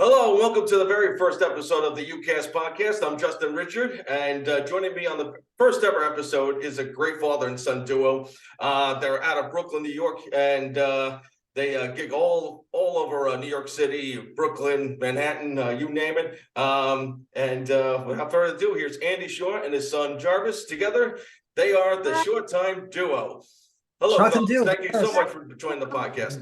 Hello, and welcome to the very first episode of the UCast podcast. I'm Justin Richard, and joining me on the first ever episode is a great father and son duo. They're out of Brooklyn, New York, and they gig all over New York City, Brooklyn, Manhattan, you name it. Without further ado, here's Andy Shaw and his son Jarvis. Together, they are the ShawTime Duo. Hello, ShawTime fellas. Duo. Thank you so much for joining the podcast.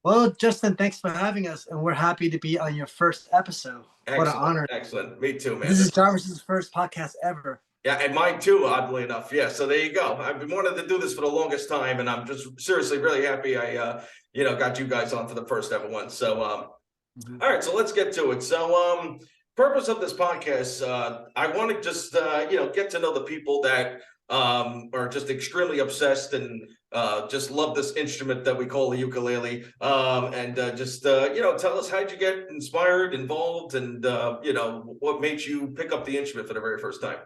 Well, Justin, thanks for having us, and we're happy to be on your first episode. What an honor. Excellent. Me too, man. This is Jarvis's first podcast ever. Yeah, and mine too, oddly enough. Yeah, so there you go. I've been wanting to do this for the longest time, and I'm just seriously really happy I got you guys on for the first ever one. So all right, so let's get to it. So purpose of this podcast, I want to just get to know the people that are just extremely obsessed and just love this instrument that we call the ukulele, and tell us how'd you get inspired, involved, and what made you pick up the instrument for the very first time.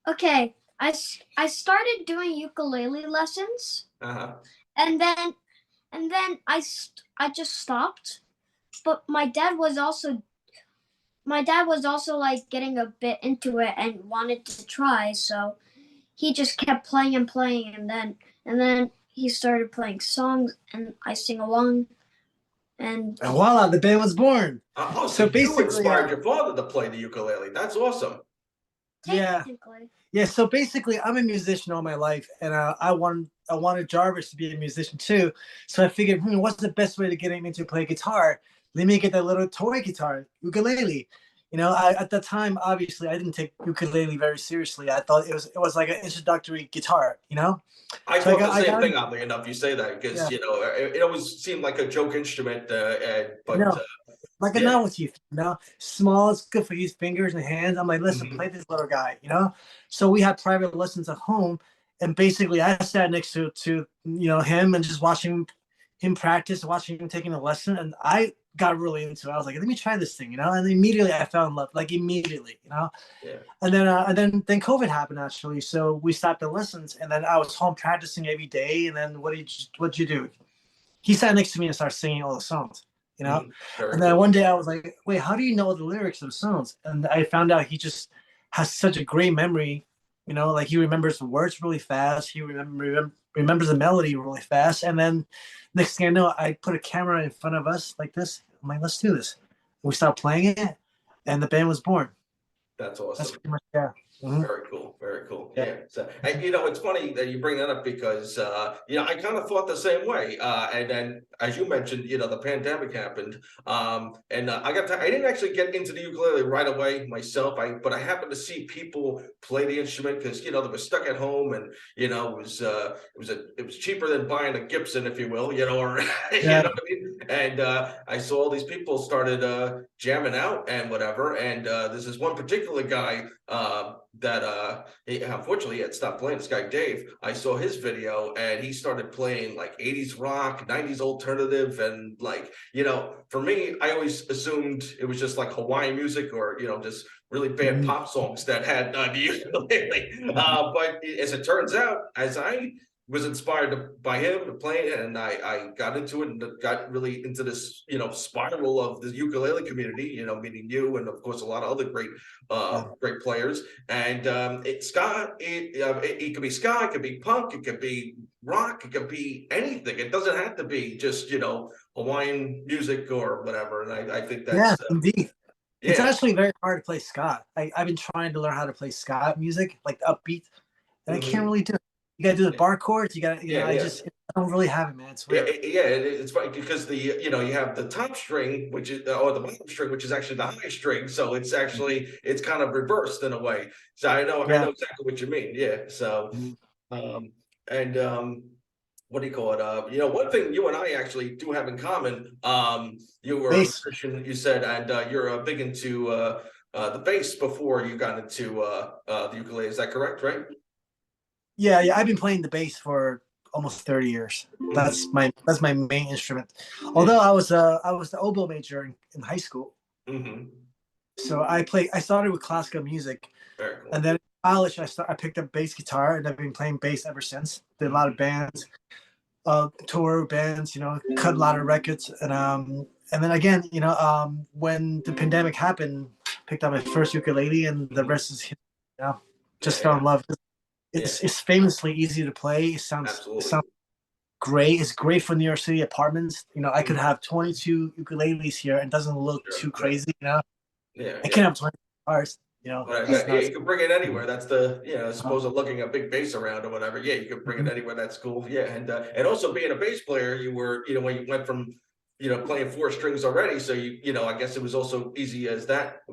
Okay, I started doing ukulele lessons, and then I just stopped. But my dad was also like getting a bit into it and wanted to try, so he just kept playing and playing, and then he started playing songs, and I sing along, and voila, the band was born. So basically, you inspired your father to play the ukulele. That's awesome. Yeah. So basically, I'm a musician all my life, and I wanted Jarvis to be a musician too. So I figured, what's the best way to get him into play guitar? Let me get that little toy guitar, ukulele. At the time, obviously, I didn't take ukulele very seriously. I thought it was like an introductory guitar. I thought the same thing. Oddly enough, you say that because it always seemed like a joke instrument, like a novelty, small, it's good for his fingers and hands. I'm like, listen, play this little guy, So we had private lessons at home, and basically I sat next to him and just watching him practice, watching him taking a lesson, and I got really into it. I was like, let me try this thing, and immediately I fell in love, like immediately, Yeah. And then COVID happened actually, so we stopped the lessons, and then I was home practicing every day. And then what'd you do? He sat next to me and started singing all the songs. And then one day I was like, wait, how do you know the lyrics of the songs? And I found out he just has such a great memory, like he remembers the words really fast. He remembers the melody really fast. And then next thing I know, I put a camera in front of us like this. I'm like, let's do this. We started playing it, and the band was born. That's awesome. That's pretty much, yeah. Very cool. Very cool. Yeah. So, and it's funny that you bring that up because, I kind of thought the same way. And then, as you mentioned, the pandemic happened. I didn't actually get into the ukulele right away myself. But I happened to see people play the instrument because, they were stuck at home, and, it was cheaper than buying a Gibson, if you will, or, you know what I mean? And I saw all these people started jamming out and whatever. And there's this one particular guy that unfortunately he had stopped playing, this guy Dave. I saw his video, and he started playing like 80s rock, 90s alternative, and for me, I always assumed it was just like Hawaiian music or just really bad pop songs that had the ukulele. But as it turns out, as I was inspired by him to play it, and I got into it and got really into this spiral of the ukulele community, meeting you and of course a lot of other great players. And it could be ska, it could be punk, it could be rock, it could be anything. It doesn't have to be just Hawaiian music or whatever. And I think that's indeed. It's actually very hard to play ska. I've been trying to learn how to play ska music, like the upbeat, and I can't really do it. You gotta do the bar chords. You gotta, I don't really have it, man. It's weird. It's funny because you have the top string, which is or the bottom string, which is actually the high string. So it's actually it's kind of reversed in a way. So I know exactly what you mean. Yeah. So, what do you call it? One thing you and I actually do have in common. You were a Christian, you said, and you're big into the bass before you got into the ukulele. Is that correct? Right? Yeah, I've been playing the bass for almost 30 years. That's my main instrument. Although I was the oboe major in high school. So I started with classical music. Very cool. And then in college I picked up bass guitar, and I've been playing bass ever since. Did a lot of bands. tour bands, cut a lot of records, and then again, when the pandemic happened, picked up my first ukulele, and the Mhm. rest is, just Yeah, fell yeah, in love. yeah, It's famously easy to play. It absolutely. sounds great. It's great for New York City apartments. I could Mhm. have 22 ukuleles here and it doesn't look Sure. too Yeah, crazy. yeah, I yeah. can have 20 cars. Right, It's yeah, not. you can bring it anywhere. That's the, I Uh, suppose of looking a big bass around or whatever. Yeah, you can bring it mhm. anywhere. That's cool. Yeah, and also being a bass player, you were, when you went from, playing four strings already. So I guess it was also easy as that,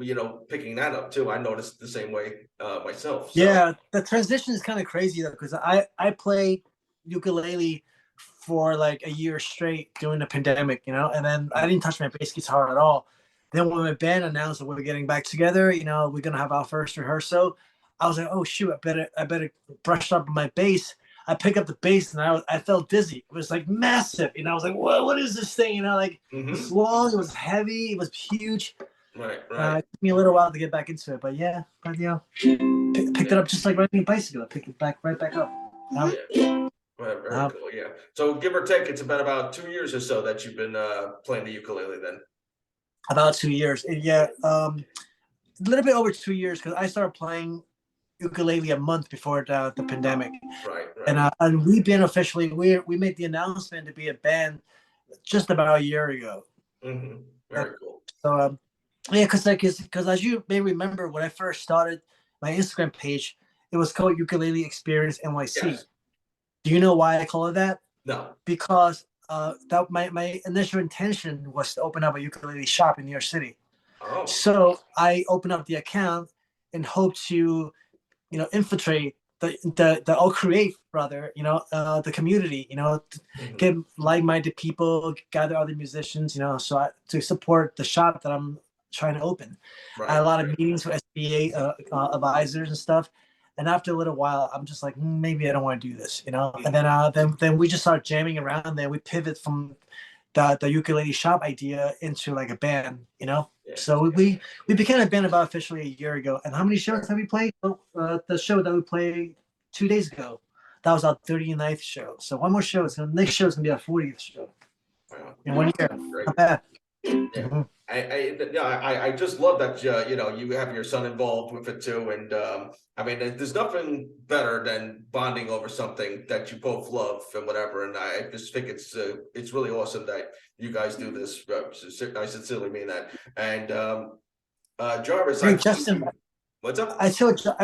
picking that up too. I noticed the same way myself. So Yeah, the transition is kind of crazy though, because I played ukulele for like a year straight during the pandemic, and then I mm, didn't touch my bass guitar at all. Then when my band announced that we were getting back together, we're gonna have our first rehearsal. I was like, oh shoot, I better brush up on my bass. I pick up the bass and I felt dizzy. It was like massive, I was like, what is this thing? Like it was hmm, long, it was heavy, it was huge. right, right. It took me a little while to get back into it, but yeah, picked it Yeah, up just like riding a bicycle. I picked it back right back up. Mhm. yeah. Well, very Uh, cool. Yeah. So give or take, it's been about 2 years or so that you've been playing the ukulele then. about 2 years. And yeah, a little bit over 2 years because I started playing ukulele a month before the pandemic, Right, and right. and we've been officially we made the announcement to be a band just about a year ago. Hmm. And Very cool. so yeah, because as you may remember, when I first started my Instagram page, it was called Ukulele Experience NYC. Yes. Do you know why I call it that? No. Because that my initial intention was to open up a ukulele shop in New York City. Oh. So I opened up the account and hope to, infiltrate or create rather, the community, Hmm. get like-minded people, gather other musicians, to support the shop that I'm trying to open. I had Right. a lot of meetings with SBA advisors and stuff. And after a little while, I'm just like, maybe I don't want to do this, And then, Mhm. then we just start jamming around. There, we pivot from the ukulele shop idea into like a band, Yeah. So we became a band about officially a year ago. And how many shows have we played? Oh, the show that we played 2 days ago, that was our 39th show. So one more show. So next show is gonna be our 40th show Wow. in 1 year. Great. Not bad. Yeah. Mhm. I just love that, you have your son involved with it too. And I mean, there's nothing better than bonding over something that you both love and whatever. And I just think it's really awesome that you guys do this. I sincerely mean that. And Jarvis, Hey I've seen Justin, you. What's up? I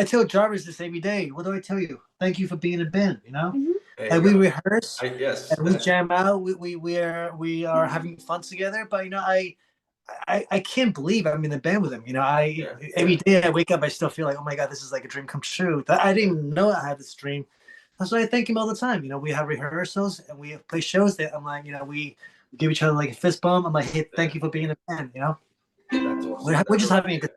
tell Jarvis this every day. What do I tell you? Thank you for being a band. Mhm. There Like you we go. rehearse Yes, and we jam out. We are having fun together. But I can't believe I'm in a band with him. I yeah, every day I wake up, I still feel like, oh my god, this is like a dream come true. I didn't even know I had this dream. That's why I thank him all the time. We have rehearsals and we play shows that I'm like, we give each other like a fist bump. I'm like, hey, thank yeah, you for being a band. that's We're, awesome. we're That's just having a good.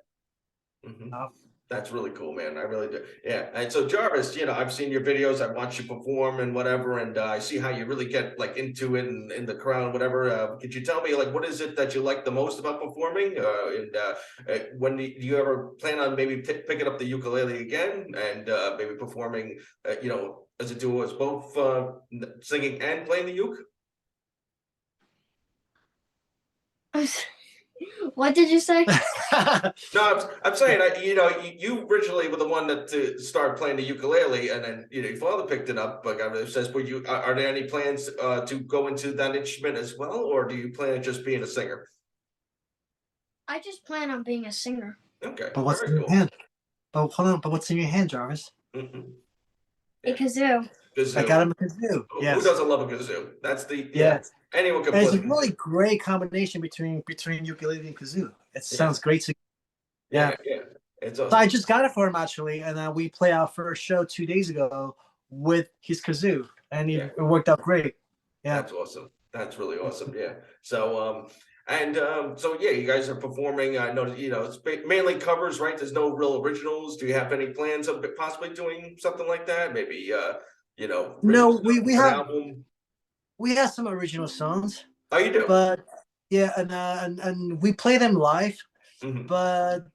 hmm. Uh, That's really cool, man. I really do. Yeah. And so Jarvis, I've seen your videos, I've watched you perform and whatever, and I see how you really get like into it and in the crowd, whatever. Could you tell me like what is it that you like the most about performing? And when do you ever plan on maybe picking up the ukulele again and maybe performing, as a duo, as both singing and playing the uke? What did you say? No, I'm saying, you originally were the one that started playing the ukulele, and then your father picked it up. But it says, "Were you? Are there any plans to go into that instrument as well, or do you plan on just being a singer?" I just plan on being a singer. Okay, but what's very in your cool. hand? But hold on. But what's in your hand, Jarvis? Hmm. A Yeah, kazoo. I got kazoo. him a kazoo. Who Yes. doesn't love a kazoo? That's yeah. Yes. Anyone can And it's play a the really kazoo. great combination between ukulele and kazoo. It Yeah, sounds great. Yeah. yeah, yeah. It's So I awesome. just got it for him actually, and we played our first show 2 days ago with his kazoo, and Yeah. it worked out great. Yeah. That's awesome. That's really awesome. Yeah. So, so yeah, you guys are performing. I know, it's mainly covers, right? There's no real originals. Do you have any plans of possibly doing something like that? Maybe, No, written we stuff, we an have album. we have some original songs, Oh, you do. but yeah, and we play them live, Hmm. but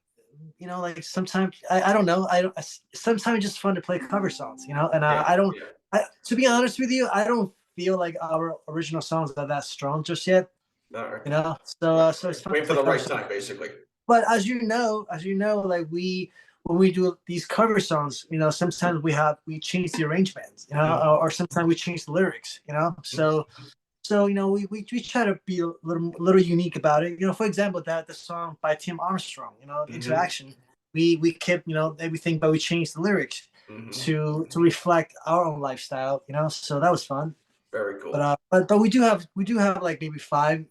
like sometimes I don't know. I don't. Sometimes it's just fun to play cover songs, and Yeah. I don't. Yeah. To be honest with you, I don't feel like our original songs are that strong just yet. All right. You know, so it's fun Wait to for play the cover right songs. time, basically. But as you know, like when we do these cover songs, you know, sometimes we change the arrangements, you know, or sometimes we change the lyrics, you know. So you know, we try to be a little unique about it. You know, for example, that the song by Tim Armstrong, you know, Interaction, we kept, you know, everything, but we changed the lyrics to reflect our own lifestyle, you know. So that was fun. Very cool. But we do have like maybe 5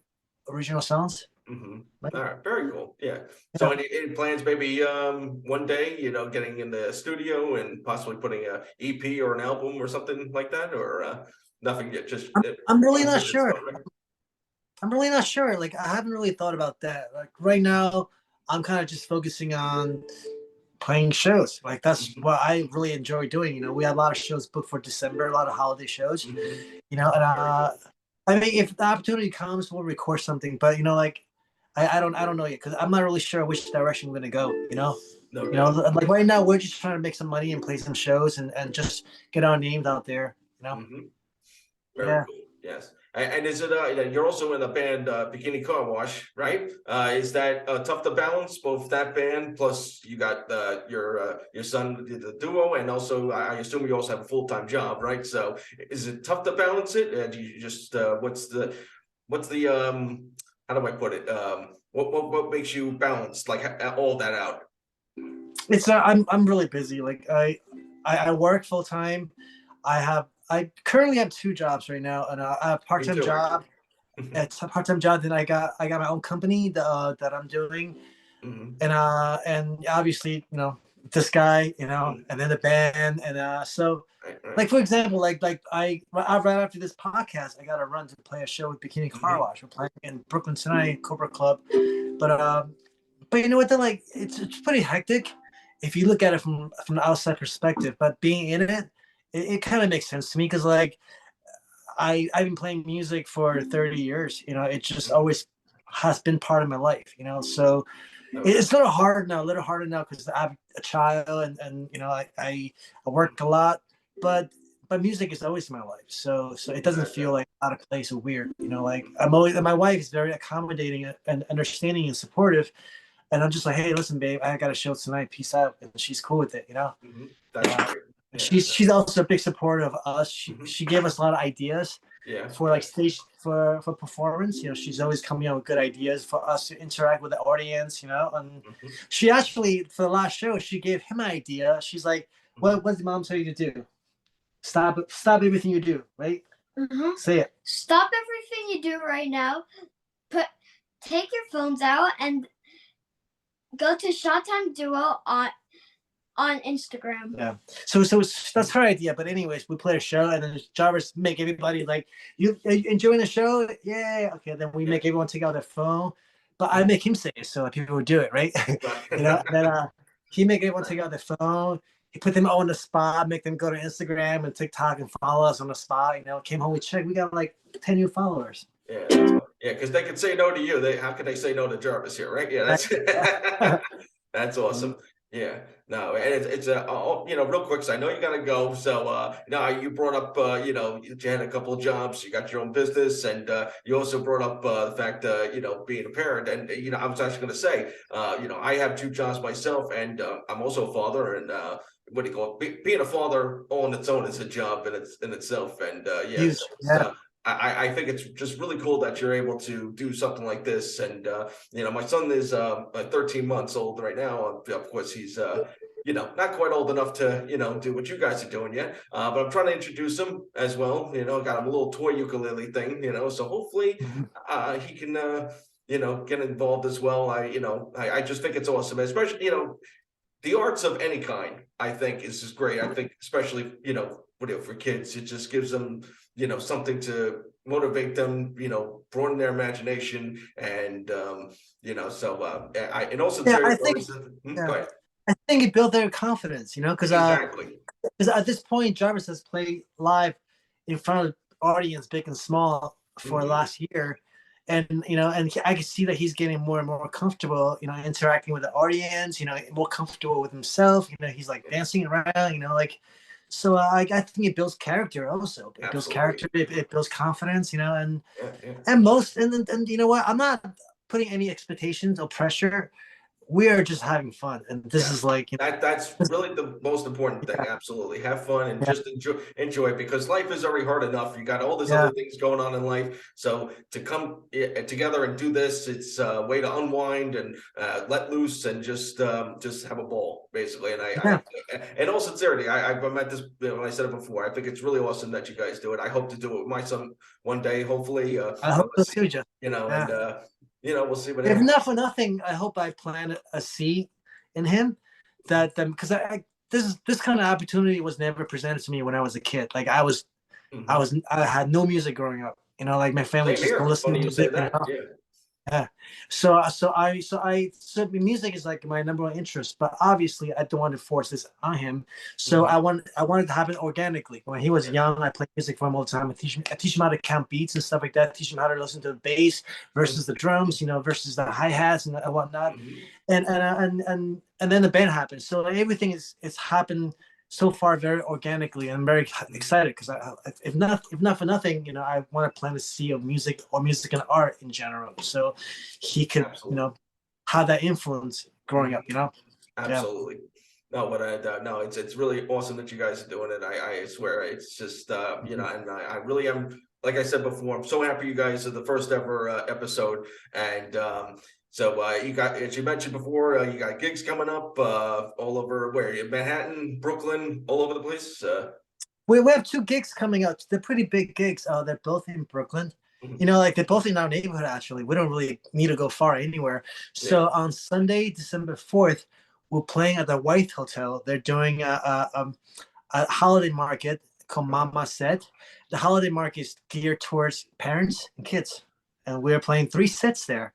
original songs. All right, very cool. Yeah. So any plans maybe one day, you know, getting in the studio and possibly putting a EP or an album or something like that, or nothing yet? Just I'm really not it's sure. not ready? I'm really not sure. Like I haven't really thought about that. Like right now, I'm kind of just focusing on playing shows. Like that's what I really enjoy doing. You know, we have a lot of shows booked for December, a lot of holiday shows. You know, and I mean, if the opportunity comes, we'll record something. But you know, like I don't know yet because I'm not really sure which direction we're gonna go. No You know, doubt. like right now we're just trying to make some money and play some shows and just get our names out there. You know. Very Yeah. cool. Yes. And is it you're also in the band Bikini Car Wash, right? Is that tough to balance both that band plus you got your son the duo, and also I assume you also have a full-time job, right? So is it tough to balance it? Do you just what's the how do I put it? What makes you balance like all that out? It's I'm really busy. Like I work full time. I currently have 2 jobs right now, and I have a Me part-time too, job. actually. It's a part-time job. Then I got my own company that I'm doing, and obviously, you know, this guy, you know, and then the band, and so Right. like for example, like right after this podcast, I got to run to play a show with Bikini Car Wash. We're playing in Brooklyn tonight, Cobra Club, but you know what? Like it's pretty hectic if you look at it from the outside perspective. But being in it kind of makes sense to me because like I've been playing music for 30 years. You know, it just always has been part of my life. You know, so it's a little harder now because I have a child and you know I work a lot, but music is always in my life. So it doesn't feel like out of place or weird. You know, like I'm always, and my wife is very accommodating and understanding and supportive. And I'm just like, hey, listen, babe, I got a show tonight. Peace out. And she's cool with it, you know. That's great. Yeah, she's also a big supporter of us. She gave us a lot of ideas for like stage for performance. You know, she's always coming up with good ideas for us to interact with the audience. You know, and she actually for the last show she gave him an idea. She's like, what did mom tell you to do? Stop everything you do, right? Say it. Stop everything you do right now. Take your phones out and go to ShawTime Duo on Instagram. Yeah. So that's her idea. But anyways, we play a show and then Jarvis make everybody like, you enjoying the show? Yeah. Okay. Then we make everyone take out their phone. But I make him say it so people would do it, right? You know, then he make everyone take out their phone. He put them on the spot, make them go to Instagram and TikTok and follow us on the spot. You know, came home, we checked, we got like 10 new followers. Yeah, because they can say no to you. How can they say no to Jarvis here, right? Yeah, that's that's awesome. Yeah, no, and it's you know, real quick, because I know you got to go. So now you brought up you know, you had a couple of jobs, you got your own business, and you also brought up the fact you know, being a parent, and you know, I was actually going to say you know, I have 2 jobs myself, and I'm also a father, and what do you call it? Being a father all on its own is a job in itself, and Huge. I think it's just really cool that you're able to do something like this. And, you know, my son is like 13 months old right now. Of course, he's, you know, not quite old enough to, you know, do what you guys are doing yet. But I'm trying to introduce him as well. You know, got him a little toy ukulele thing, you know, so hopefully he can, you know, get involved as well. You know, I just think it's awesome, especially, you know, the arts of any kind, I think is just great. I think especially, you know, for kids, it just gives them, you know, something to motivate them, you know, broaden their imagination, and you know, so and also I think go ahead. I think it built their confidence, you know, because Exactly. at this point Jarvis has played live in front of audience big and small for last year, and you know, and I can see that he's getting more and more comfortable, you know, interacting with the audience, you know, more comfortable with himself, you know, he's like dancing around, you know, like, So I think it builds character also. It builds Absolutely. character. It builds confidence, you know, Yeah, yeah. and you know what? I'm not putting any expectations or pressure. We are just having fun, and this Yeah. is like, you That's know, really the most important thing. yeah, Absolutely. Have fun and yeah, just enjoy it, because life is already hard enough. You got all these yeah, other things going on in life. So to come together and do this, it's a way to unwind and let loose and just have a ball, basically. And yeah. in all sincerity, I've met this when I said it before. I think it's really awesome that you guys do it. I hope to do it with my son one day, hopefully. I And hope so too, Jeff. and Yeah. we'll see what If happens. not for nothing, I hope I plant a seed in him that because this kind of opportunity was never presented to me when I was a kid. Like Mhm. I had no music growing up. You know, like my family Same just here. listened Funny to you say music. You that. know, Yeah. yeah. So music is like my number one interest, but obviously I don't want to force this on him. So Mhm. I wanted to happen organically. When he was Yeah. young, I played music for him all the time. I teach him how to count beats and stuff like that. Teach him how to listen to the bass versus the drums, you know, versus the hi hats and whatnot. Mhm. And then the band happened. So like, everything is it's happened so far very organically, and I'm very Mhm. excited because if not for nothing, you know, I want to plant a seed of music or music and art in general, so he could, you Absolutely. know, have that influence growing up, Mhm. you know. Yeah, Absolutely. No, but no, it's really awesome that you guys are doing it. I swear it's just and I really am. Like I said before, I'm so happy you guys are the first ever episode, and so you got, as you mentioned before, you got gigs coming up all over where Manhattan, Brooklyn, all over the place. we have two gigs coming up. They're pretty big gigs. They're both in Brooklyn. You Mhm. know, like they're both in our neighborhood. Actually, we don't really need to go far anywhere. Yeah. So on Sunday, December 4th, we're playing at the White Hotel. They're doing a holiday market called Uh-huh. Mama Said. The holiday market is geared towards parents and kids, and we're playing 3 sets there.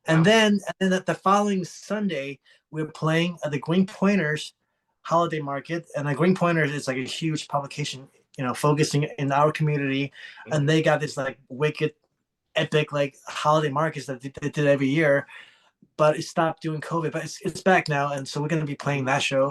Wow. And then the following Sunday, we're playing at the Green Pointers holiday market. And the Green Pointers is like a huge publication, you know, focusing in our community. And Mhm. they got this like wicked, epic like holiday markets that they did every year, but it stopped doing COVID. But it's back now, and so we're gonna be playing Mhm. that show,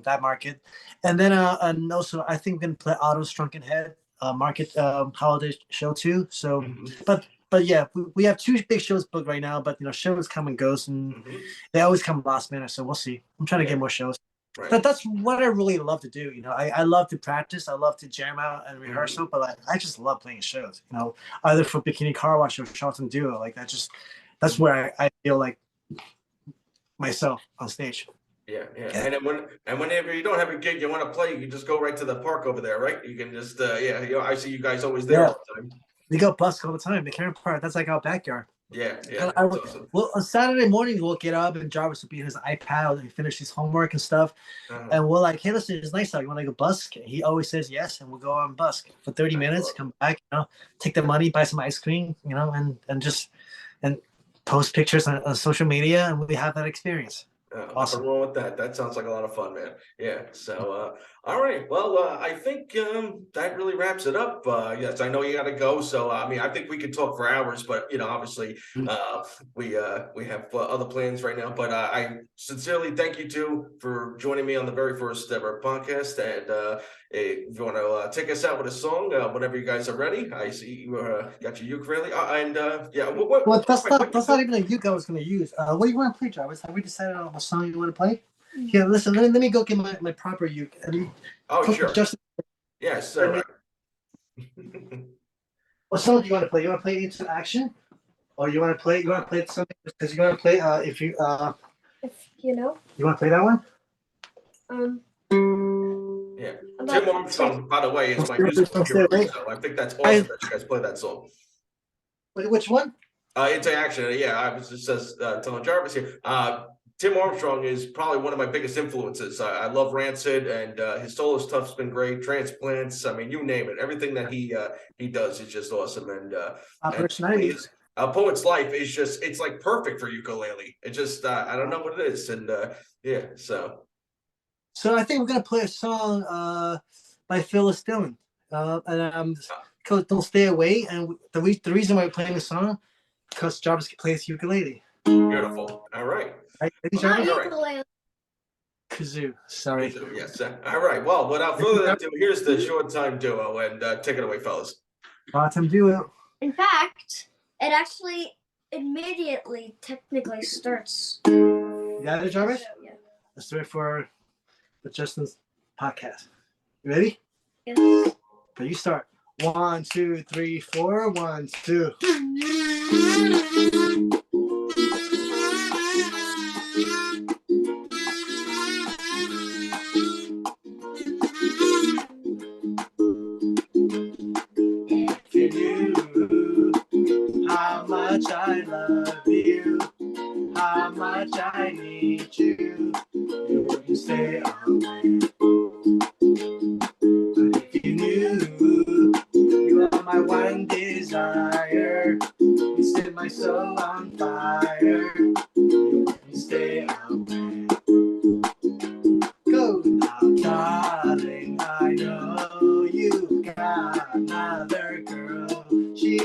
that market, and also I think we're gonna play Otto's Drunken Head market holiday show too. So, Mhm. but yeah, we have two big shows booked right now. But you know, shows come and goes, and Mhm. they always come last minute. So we'll see. I'm trying to Yeah. get more shows. Right. That's what I really love to do. You know, I love to practice. I love to jam out and Mhm. rehearsal, but I just love playing shows. You know, either for Bikini Car Wash or ShawTime Duo. Like that's Mhm. where I feel like myself on stage. Yeah, yeah. Yeah. And whenever you don't have a gig you want to play, you can just go right to the park over there, right? You can just yeah, I see you guys always there Yeah. all the time. We go busk all the time. The Karen Park, that's like our backyard. Yeah, yeah, And it's awesome. well, on Saturday morning, we'll get up and Jarvis will be on his iPad and finish his homework and stuff. Uh-huh. And we're like, hey, listen, it's nice out. You want to go busk? He always says yes. And we'll go on busk for 30 That's minutes, awesome. come back, you know, take the money, buy some ice cream, you know, and just and post pictures on social media. And we have that experience. Nothing Awesome. wrong with that. That sounds like a lot of fun, man. Yeah. So, all right. Well, I think that really wraps it up. Yes, I know you got to go. So, I mean, I think we could talk for hours, but obviously, we have other plans right now. But I sincerely thank you too for joining me on the very first ever podcast. And if you want to take us out with a song, whenever you guys are ready, I see you got your ukulele. And yeah, Well, what that's not even a uke I was going to use. What do you want to play, Jarvis? Have we decided on what song you want to play? Here, listen, let me go get my proper uke. And Oh, sure. just Yes, let me, sir. what song do you want to play? You want to play Into Action? Or you want to play something because you want to play if You know, you want to play that one? um, Yeah. about Tim Armstrong, by the way, is my musical Don't stay hero. away. So I think that's I, awesome that you guys play that song. which one? Into action. Yeah, I was just telling Jarvis here. Tim Armstrong is probably one of my biggest influences. I love Rancid, and his solo stuff's been great. Transplants, I mean, you name it. Everything that he does is just awesome. And Operation 90. his Poet's Life is just, it's like perfect for ukulele. It just I don't know what it is, and yeah. So So I think we're gonna play a song by Phyllis Dillon. And called "Don't Stay Away." And the reason why we're playing the song because Jarvis can play his ukulele. beautiful. All right. Right, Well, Jarvis? all right. ukulele. kazoo. Sorry. Yes. All right. Well, without further ado, here's the ShawTime Duo, and take it away, fellas. ShawTime Duo. In fact, it actually immediately technically starts. You got it, Jarvis? Yeah. Let's do it for Justin's podcast. You ready? Yes. Okay, you start. 1, 2, 3, 4. 1, 2. If you knew how much I love you, how much I need you, you wouldn't stay away. But if you knew you are my one desire, you set my soul on fire, you wouldn't stay away. Go now, darling, I know you got another girl. She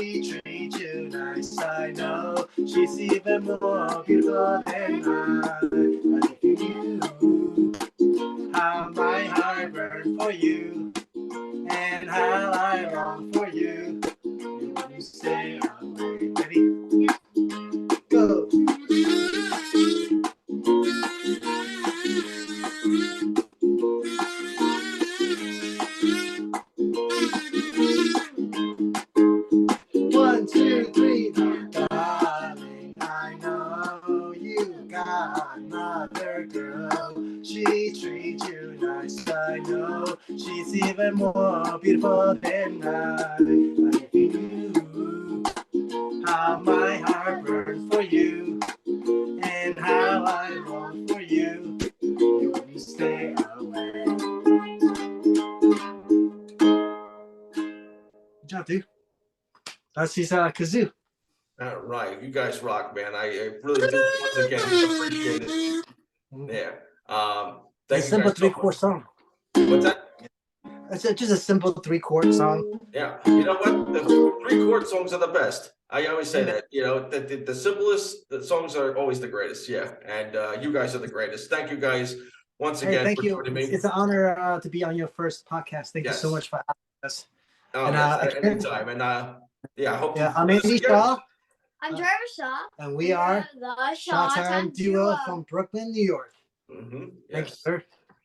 treats you nice, I know. She's even more beautiful than I. But if you knew how my heart burns for you, and how I long for you, you wouldn't stay away. Ready? Go! One, two, three, darling, I know you got another girl. She treats you nice, I know. She's even more beautiful than I. But if you knew how my heart burns for you, and how I long for you, you wouldn't stay away. Good job, dude. That's his kazoo. All right, you guys rock, man. I really do once again appreciate it. Yeah. Thank It's a you simple guys so much. 3-chord song. What's that? It's just a simple 3-chord song. Yeah. You know what? The 3-chord songs are the best. I always say that. You know, the simplest the songs are always the greatest. Yeah. And you guys are the greatest. Thank you guys once Hey, again thank for you. joining me. It's an honor to be on your first podcast. Thank you so Yes. much for having us. Oh, And, yes, anytime. And yeah, I hope Yeah, to I'm do this Andy again. Shaw, I'm Jarvis Shaw. and we are the ShawTime Duo from Brooklyn, New York. Thank you, Yes. sir.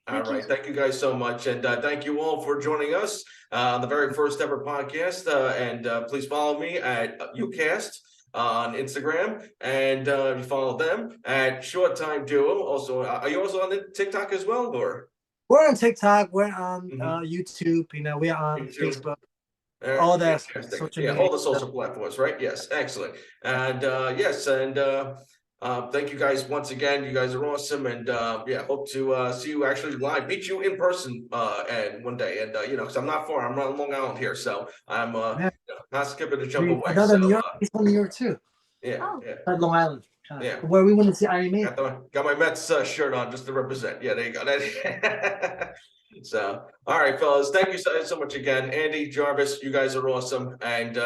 All right. Thank you guys so much. And thank you all for joining us on the very first ever podcast. And please follow me at UCast on Instagram. And you follow them at ShawTime Duo. Also, are you also on the TikTok as well? Or We're on TikTok. We're on YouTube. You know, we're on YouTube. Facebook. All that Fantastic. social Yeah, media. all the social platforms, right? Yes, excellent. And yes, and thank you guys once again. You guys are awesome, and yeah, hope to see you actually live, meet you in person, and one day. And you know, because I'm not far, I'm on Long Island here, so I'm Yeah. not skipping a jump away. Another So New York. He's from New York too. yeah, yeah, At Long Island. yeah. Where we want to see Iron Man. Got my Mets shirt on just to represent. Yeah, there you go. So, all right, fellas, thank you so much again. Andy, Jarvis, you guys are awesome. And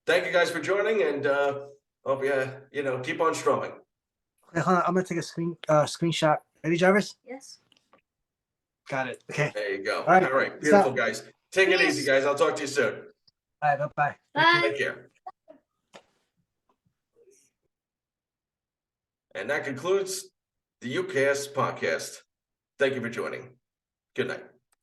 thank you guys for joining. And hope you know, keep on strumming. Okay, hold on. I'm going to take a screenshot. Ready, Jarvis? Yes. Got it. Okay. There you go. All right. All right. Beautiful, guys. Take it easy, guys. I'll talk to you soon. All right. Bye-bye. Bye. Take care. And that concludes the UCast podcast. Thank you for joining. Good night.